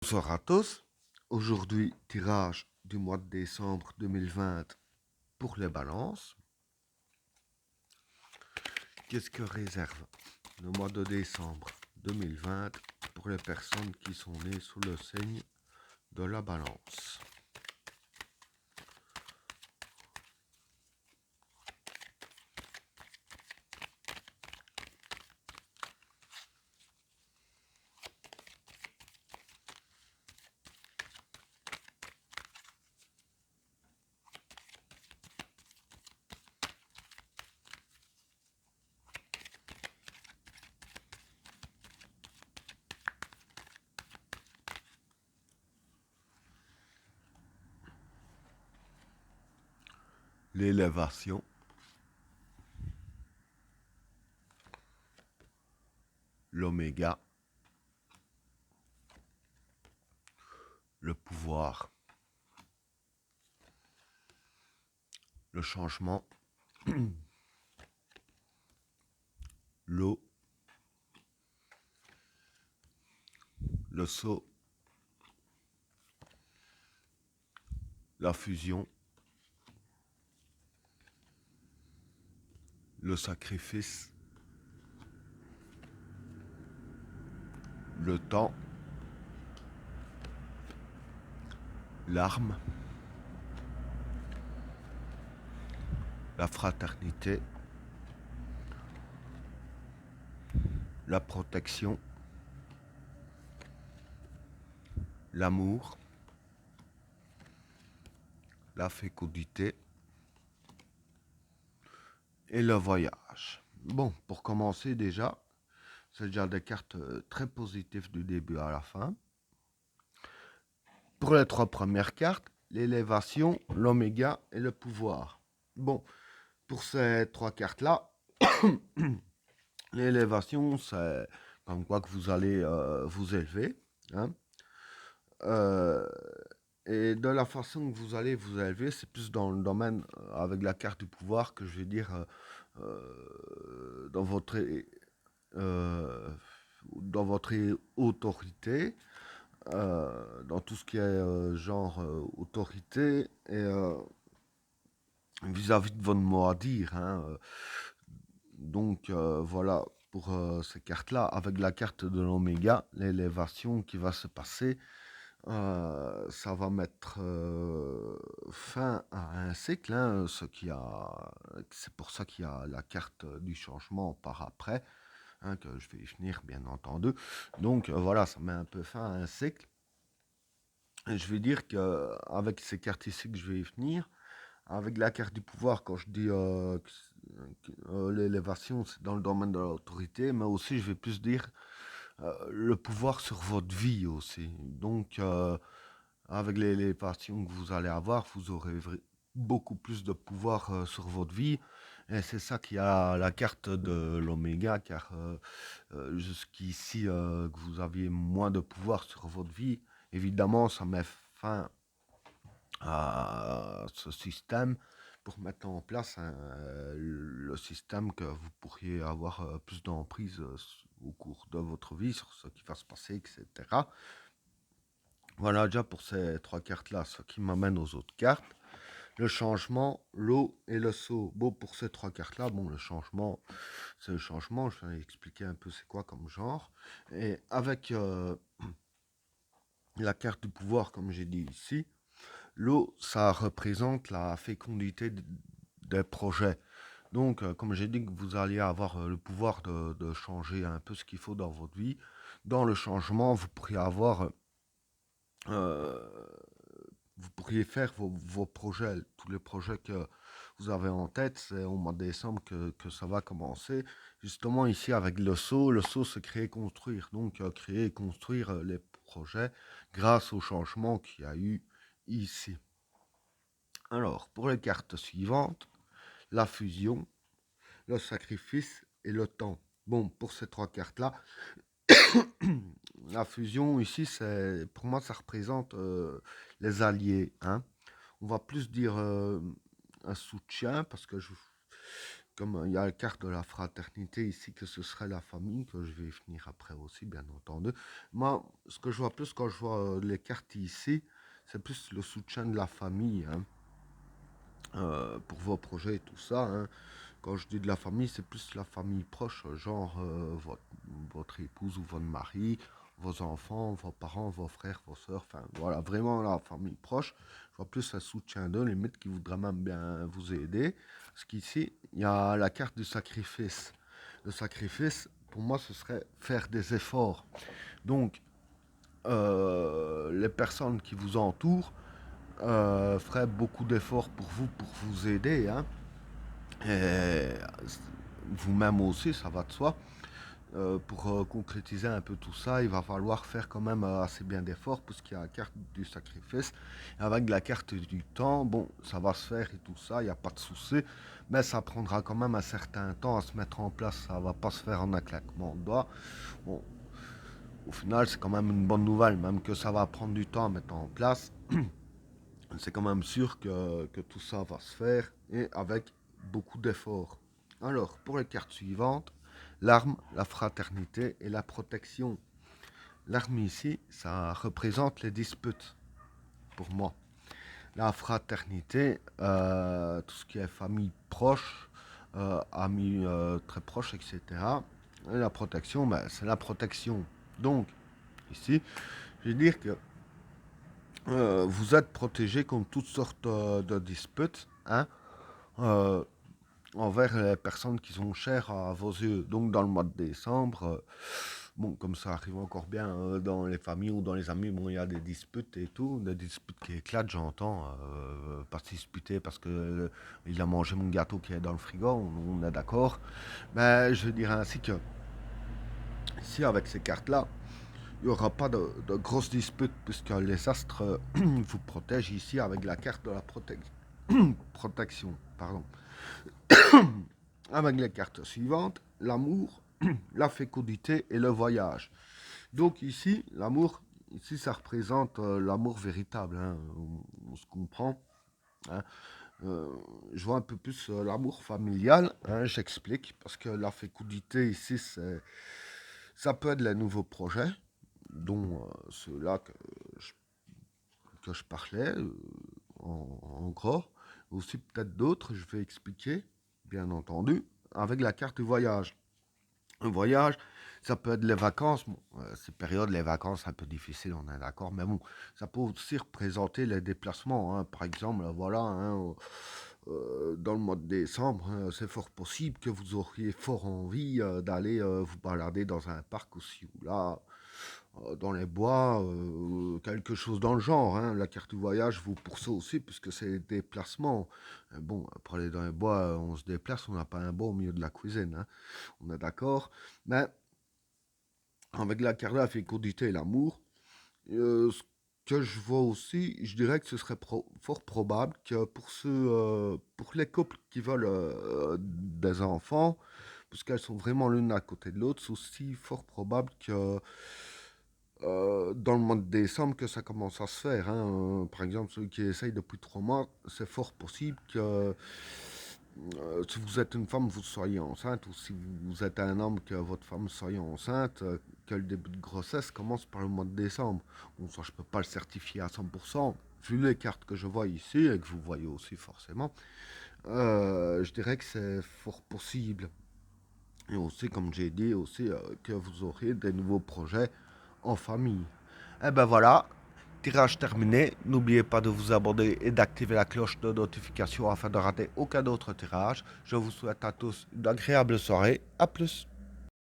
Bonsoir à tous. Aujourd'hui, tirage du mois de décembre 2020 pour les balances. Qu'est-ce que réserve le mois de décembre 2020 pour les personnes qui sont nées sous le signe de la balance? L'élévation, l'oméga, le pouvoir, le changement, l'eau, le sceau, la fusion, le sacrifice, le temps, l'arme, la fraternité, la protection, l'amour, la fécondité et le voyage. Bon, pour commencer déjà, c'est déjà des cartes très positives du début à la fin. Pour les trois premières cartes, l'élévation, l'oméga et le pouvoir. Bon, pour ces trois cartes-là, l'élévation, c'est comme quoi que vous allez vous élever. Hein. Euh, et de la façon que vous allez vous élever, c'est plus dans le domaine, avec la carte du pouvoir, que je vais dire, dans votre euh, autorité, dans tout ce qui est genre autorité et vis-à-vis de votre mot à dire. Hein, donc voilà pour ces cartes-là. Avec la carte de l'oméga, l'élévation qui va se passer, ça va mettre fin à un cycle, hein, c'est pour ça qu'il y a la carte du changement par après, hein, que je vais y finir bien entendu. Donc voilà, ça met un peu fin à un cycle. Et je vais dire qu'avec ces cartes ici que je vais y venir, avec la carte du pouvoir, quand je dis l'élévation, c'est dans le domaine de l'autorité, mais aussi je vais plus dire le pouvoir sur votre vie aussi. Donc avec l'élévation que vous allez avoir, vous aurez beaucoup plus de pouvoir sur votre vie. Et c'est ça qui a la carte de l'oméga, car jusqu'ici, que vous aviez moins de pouvoir sur votre vie, évidemment, ça met fin à ce système pour mettre en place le système que vous pourriez avoir plus d'emprise au cours de votre vie sur ce qui va se passer, etc. Voilà déjà pour ces trois cartes-là, ce qui m'amène aux autres cartes. Le changement, l'eau et le saut. Bon, pour ces trois cartes-là, bon, le changement, c'est le changement. Je vais expliquer un peu c'est quoi comme genre. Et avec la carte du pouvoir, comme j'ai dit ici, l'eau, ça représente la fécondité des projets. Donc, comme j'ai dit que vous alliez avoir le pouvoir de changer un peu ce qu'il faut dans votre vie, dans le changement, euh, vous pourriez faire vos projets, tous les projets que vous avez en tête. C'est au mois de décembre que ça va commencer. Justement, ici, avec le saut, c'est créer, construire. Donc, créer et construire les projets grâce au changement qu'il y a eu ici. Alors, pour les cartes suivantes, la fusion, le sacrifice et le temps. Bon, pour ces trois cartes-là, la fusion ici, pour moi, ça représente les alliés. Hein. On va plus dire un soutien, parce que comme il y a la carte de la fraternité ici, que ce serait la famille, que je vais y venir après aussi, bien entendu. Moi, ce que je vois plus quand je vois les cartes ici, c'est plus le soutien de la famille, hein, pour vos projets et tout ça, hein. Quand je dis de la famille, c'est plus la famille proche, genre votre épouse ou votre mari, vos enfants, vos parents, vos frères, vos soeurs, enfin voilà, vraiment la famille proche. Je vois plus un soutien d'eux, limite qui voudrait même bien vous aider. Parce qu'ici, il y a la carte du sacrifice. Le sacrifice, pour moi, ce serait faire des efforts. Donc, les personnes qui vous entourent feraient beaucoup d'efforts pour vous aider, hein. Et vous-même aussi, ça va de soi. Pour concrétiser un peu tout ça, il va falloir faire quand même assez bien d'efforts puisqu'il y a la carte du sacrifice. Et avec la carte du temps, bon, ça va se faire et tout ça, il n'y a pas de souci. Mais ça prendra quand même un certain temps à se mettre en place. Ça va pas se faire en un claquement de doigts. Bon, au final, c'est quand même une bonne nouvelle, même que ça va prendre du temps à mettre en place. C'est quand même sûr que tout ça va se faire et avec beaucoup d'efforts. Alors, pour les cartes suivantes, l'arme, la fraternité et la protection. L'arme ici, ça représente les disputes, pour moi. La fraternité, tout ce qui est famille proche, amis très proches, etc. Et la protection, ben, c'est la protection. Donc, ici, je vais dire que vous êtes protégé contre toutes sortes de disputes, hein, euh, envers les personnes qui sont chères à vos yeux. Donc dans le mois de décembre, bon, comme ça arrive encore bien dans les familles ou dans les amis, bon, il y a des disputes et tout, des disputes qui éclatent, j'entends, pas se disputer parce que il a mangé mon gâteau qui est dans le frigo, on est d'accord. Mais je veux dire ainsi que ici avec ces cartes-là, il n'y aura pas de grosses disputes puisque les astres vous protègent ici avec la carte de la protection. Pardon. Avec les cartes suivantes, l'amour, la fécondité et le voyage. Donc ici, l'amour, ici ça représente l'amour véritable, hein, on se comprend, hein. Euh, je vois un peu plus l'amour familial, hein, j'explique, parce que la fécondité ici, ça peut être les nouveaux projets, dont ceux-là que je parlais, en gros, aussi peut-être d'autres, je vais expliquer, bien entendu, avec la carte du voyage. Un voyage, ça peut être les vacances. Bon, ces périodes, les vacances, c'est un peu difficile, on est d'accord. Mais bon, ça peut aussi représenter les déplacements, hein. Par exemple, voilà, hein, dans le mois de décembre, hein, c'est fort possible que vous auriez fort envie d'aller vous balader dans un parc aussi ou là, dans les bois, quelque chose dans le genre, hein. La carte du voyage vous pour ça aussi, puisque c'est des déplacements. Bon, pour aller dans les bois, on se déplace, on n'a pas un bois au milieu de la cuisine, hein. On est d'accord. Mais avec la carte de la fécondité et l'amour, ce que je vois aussi, je dirais que ce serait fort probable que pour les couples qui veulent des enfants, puisqu'elles sont vraiment l'une à côté de l'autre, c'est aussi fort probable que dans le mois de décembre que ça commence à se faire, hein. Par exemple, ceux qui essayent depuis 3 mois, c'est fort possible que si vous êtes une femme, vous soyez enceinte, ou si vous êtes un homme, que votre femme soit enceinte, que le début de grossesse commence par le mois de décembre. Bon, ça, je ne peux pas le certifier à 100%, vu les cartes que je vois ici, et que vous voyez aussi forcément, je dirais que c'est fort possible. Et aussi, comme j'ai dit, aussi que vous aurez des nouveaux projets en famille. Et ben voilà, tirage terminé. N'oubliez pas de vous abonner et d'activer la cloche de notification afin de rater aucun autre tirage. Je vous souhaite à tous une agréable soirée. A plus.